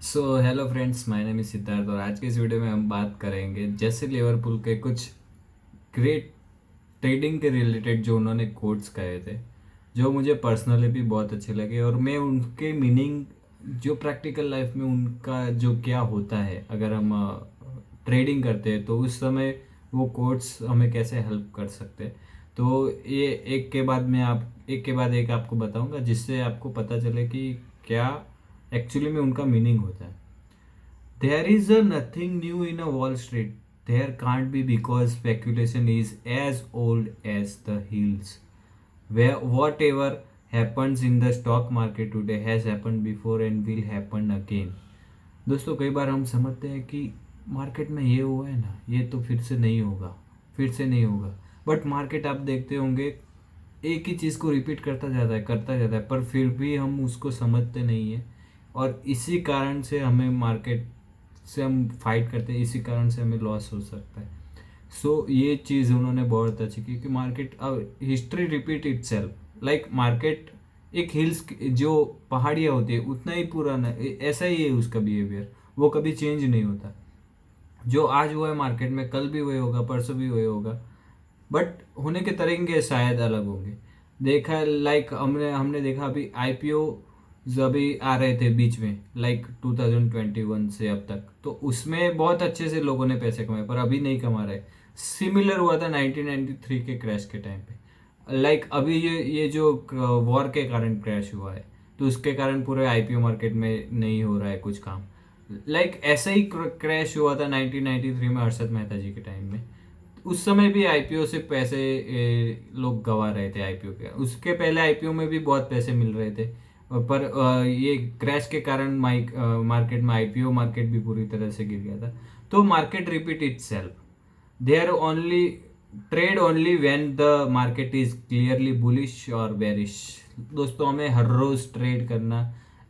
So hello friends, my name is Siddharth और आज के इस वीडियो में हम बात करेंगे जैसे लिवरपूल के कुछ ग्रेट ट्रेडिंग के रिलेटेड जो उन्होंने कोट्स कहे थे, जो मुझे पर्सनली भी बहुत अच्छे लगे और मैं उनके मीनिंग जो प्रैक्टिकल लाइफ में उनका जो क्या होता है अगर हम ट्रेडिंग करते हैं तो उस समय वो कोट्स हमें कैसे हेल्प कर सकते हैं। तो ये एक के बाद एक आपको बताऊंगा जिससे आपको पता चले कि क्या एक्चुअली में उनका मीनिंग होता है। There is a nothing new in a Wall Street. There can't be because speculation is as old as the hills. Where whatever happens in the stock market today has happened before and will happen again. दोस्तों, कई बार हम समझते हैं कि market में ये हुआ है ना, ये तो फिर से नहीं होगा। बट मार्केट आप देखते होंगे एक ही चीज़ को रिपीट करता जाता है, पर फिर भी हम उसको समझते नहीं है। और इसी कारण से हमें मार्केट से हम फाइट करते हैं, इसी कारण से हमें लॉस हो सकता है। ये चीज़ उन्होंने बहुत अच्छी की कि मार्केट अब history repeat it self. Like market एक हिल्स जो पहाड़ियाँ होती है उतना ही पुराना ऐसा ही है उसका बिहेवियर, वो कभी चेंज नहीं होता। जो आज हुआ है मार्केट में कल भी वही होगा, परसों भी वही होगा, बट होने के तरीके शायद अलग होंगे। देखा लाइक हमने हमने देखा अभी आईपीओ अभी आ रहे थे बीच में, लाइक 2021 से अब तक, तो उसमें बहुत अच्छे से लोगों ने पैसे कमाए, पर अभी नहीं कमा रहे। सिमिलर हुआ था 1993 के क्रैश के टाइम पे। लाइक अभी ये जो वॉर के कारण क्रैश हुआ है, तो उसके कारण पूरे आईपीओ मार्केट में नहीं हो रहा है कुछ काम। लाइक ऐसा ही क्रैश हुआ था 1993 में अरशद मेहता जी के टाइम में। उस समय भी आईपीओ से पैसे लोग गवा रहे थे। आईपीओ के उसके पहले आईपीओ में भी बहुत पैसे मिल रहे थे, पर ये क्रैश के कारण मार्केट में आईपीओ मार्केट भी पूरी तरह से गिर गया था। तो market repeat itself. They are only trade only when the market is clearly bullish और बेरिश। दोस्तों, हमें हर रोज ट्रेड करना,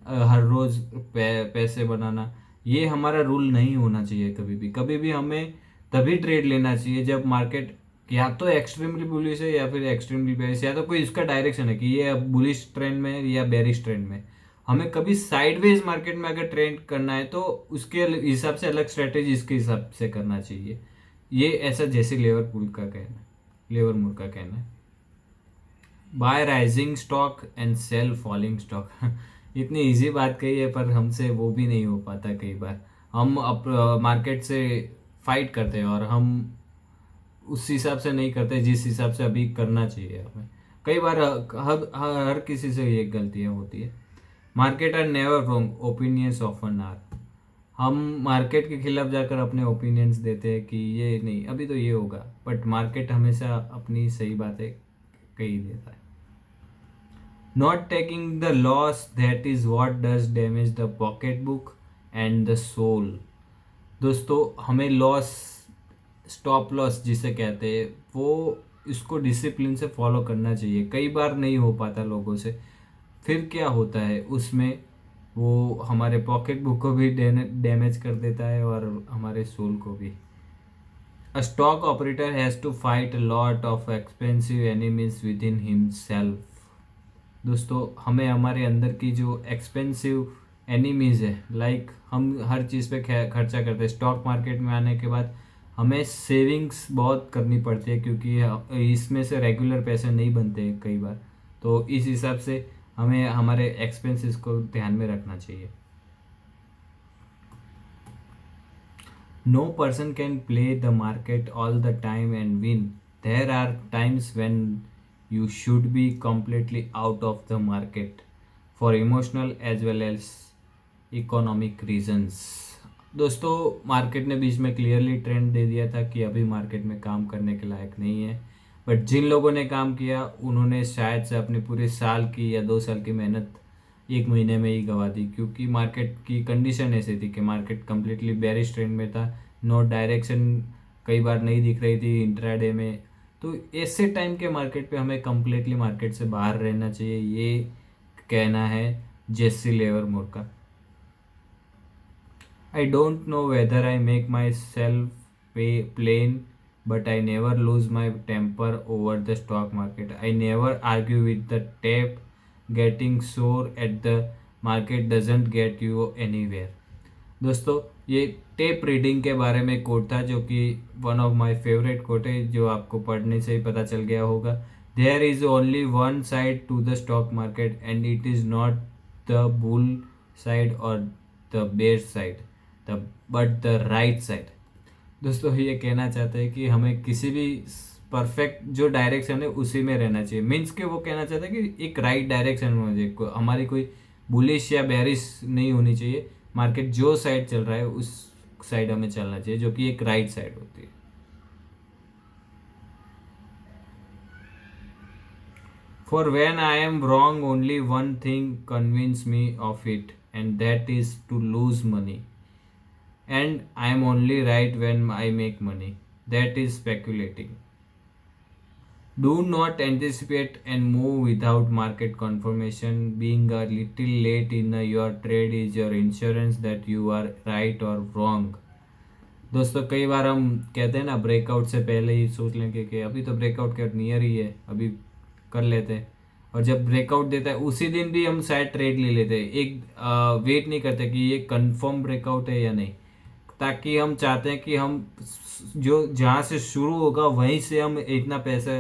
हर रोज पैसे बनाना, ये हमारा रूल नहीं होना चाहिए। कभी भी हमें तभी ट्रेड लेना चाहिए जब मार्केट या तो एक्सट्रीमली बुलिश है या फिर एक्सट्रीमली बेरिश, या तो कोई इसका डायरेक्शन है कि ये अब बुलिश ट्रेंड में है या बेरिश ट्रेंड में। हमें कभी साइडवेज मार्केट में अगर ट्रेड करना है तो उसके हिसाब से अलग स्ट्रेटेजी इसके हिसाब से करना चाहिए। ये ऐसा जैसे लेवरमूर का कहना है, buy rising stock and sell falling stock. इतनी इजी बात कही है, पर हमसे वो भी नहीं हो पाता। कई बार हम मार्केट से फाइट करते हैं और हम उस हिसाब से नहीं करते जिस हिसाब से अभी करना चाहिए हमें। कई बार हर किसी से ये गलतियां होती है। Market are never wrong, opinions often are. हम मार्केट के खिलाफ जाकर अपने ओपिनियंस देते हैं कि ये नहीं, अभी तो ये होगा, बट मार्केट हमेशा अपनी सही बातें कही देता है। Not taking the loss, that is what does damage the pocket book and the soul. दोस्तों, हमें लॉस, स्टॉप लॉस जिसे कहते हैं, वो इसको डिसिप्लिन से फॉलो करना चाहिए। कई बार नहीं हो पाता लोगों से, फिर क्या होता है उसमें, वो हमारे पॉकेट बुक को भी डैमेज कर देता है और हमारे सोल को भी। A stock operator has to fight a lot of expensive enemies within himself. दोस्तों, हमें हमारे अंदर की जो एक्सपेंसिव एनिमीज़ है, लाइक हम हर चीज़ पे खर्चा करते हैं। स्टॉक मार्केट में आने के बाद हमें सेविंग्स बहुत करनी पड़ती है, क्योंकि इसमें से रेगुलर पैसे नहीं बनते हैं कई बार। तो इस हिसाब से हमें हमारे एक्सपेंसेस को ध्यान में रखना चाहिए। No person can play the market all the time and win. There are times when you should be completely out of the market for emotional as well as economic reasons। दोस्तों, market ने बीच में clearly trend दे दिया था कि अभी market में काम करने के लायक नहीं है, बट जिन लोगों ने काम किया उन्होंने शायद से अपनी पूरे साल की या 2 साल की मेहनत एक महीने में ही गवा दी, क्योंकि मार्केट की कंडीशन ऐसी थी कि मार्केट कम्प्लीटली बेरिश ट्रेंड में था। नो डायरेक्शन कई बार नहीं दिख रही थी इंट्राडे में। तो ऐसे टाइम के मार्केट पे हमें कम्प्लीटली मार्केट से बाहर रहना चाहिए, ये कहना है जेसी लिवरमूर का। I don't know whether I make myself plain, but I never lose my temper over the stock market. I never argue with the tape getting sore at the market doesn't get you anywhere. दोस्तों ये tape reading के बारे में coat था, जो कि one of my favourite coat है, जो आपको पढ़ने से ही पता चल गया होगा। There is only one side to the stock market and it is not the bull side और the bear side the but the right side. दोस्तों ये कहना चाहते हैं कि हमें किसी भी परफेक्ट जो डायरेक्शन है उसी में रहना चाहिए। मीन्स के वो कहना चाहते हैं कि एक राइट डायरेक्शन में होना चाहिए, हमारी कोई बुलिश या बेरिश नहीं होनी चाहिए। मार्केट जो साइड चल रहा है उस साइड हमें चलना चाहिए, जो कि एक राइट साइड होती है। For when I am wrong only one thing convince me of it and that is to lose money and I am only right when I make money. That is speculating. Do not anticipate and move without market confirmation. Being a little late in your trade is your insurance that you are right or wrong. दोस्तों कई बार हम कहते हैं ना, breakout से पहले ही सोच लेंगे कि अभी तो ब्रेकआउट के नियर ही है, अभी कर लेते हैं, और जब ब्रेकआउट देता है उसी दिन भी हम शायद ट्रेड ले लेते हैं। एक वेट नहीं करते कि ये कंफर्म ब्रेकआउट है या नहीं, ताकि हम चाहते हैं कि हम जो जहाँ से शुरू होगा वहीं से हम इतना पैसा,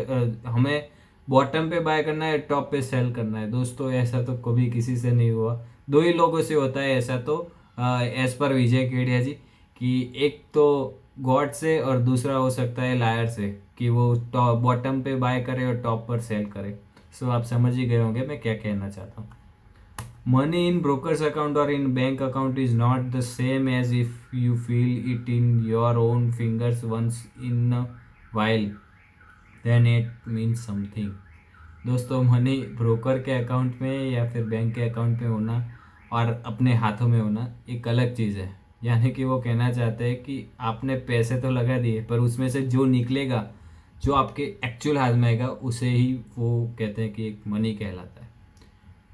हमें बॉटम पे बाय करना है, टॉप पे सेल करना है। दोस्तों ऐसा तो कभी किसी से नहीं हुआ, दो ही लोगों से होता है ऐसा, तो एज पर विजय केडिया जी, कि एक तो गॉड से और दूसरा हो सकता है लायर से, कि वो टॉप बॉटम पे बाय करे और टॉप पर सेल करे। सो आप समझ ही गए होंगे मैं क्या कहना चाहता हूँ। Money in broker's account or in bank account is not the same as if you feel it in your own fingers once in a while, then it means something. दोस्तों मनी ब्रोकर के account में या फिर bank के account में होना और अपने हाथों में होना एक अलग चीज़ है। यानी कि वो कहना चाहते हैं कि आपने पैसे तो लगा दिए, पर उसमें से जो निकलेगा, जो आपके एक्चुअल हाथ में आएगा, उसे ही वो कहते हैं कि एक मनी कहलाता है।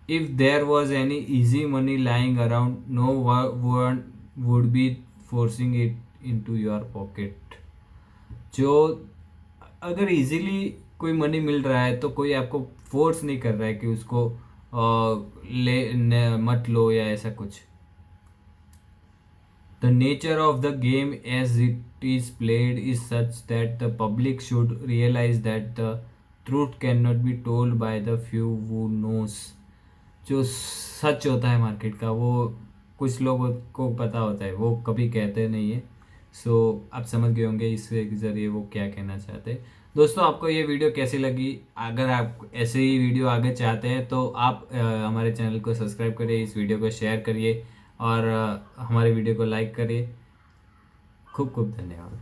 If there was any easy money lying around, no one would be forcing it into your pocket. जो अगर इजीली कोई मनी मिल रहा है तो कोई आपको फोर्स नहीं कर रहा है कि उसको मत लो या ऐसा कुछ। The nature of the game as it is played is such that the public should realize that the truth cannot be told by the few who knows. जो सच होता है मार्केट का वो कुछ लोगों को पता होता है, वो कभी कहते नहीं है। सो आप समझ गए होंगे इसके ज़रिए वो क्या कहना चाहते हैं। दोस्तों आपको ये वीडियो कैसी लगी? अगर आप ऐसे ही वीडियो आगे चाहते हैं तो आप हमारे चैनल को सब्सक्राइब करिए, इस वीडियो को शेयर करिए और हमारे वीडियो को लाइक करिए। खूब खूब धन्यवाद।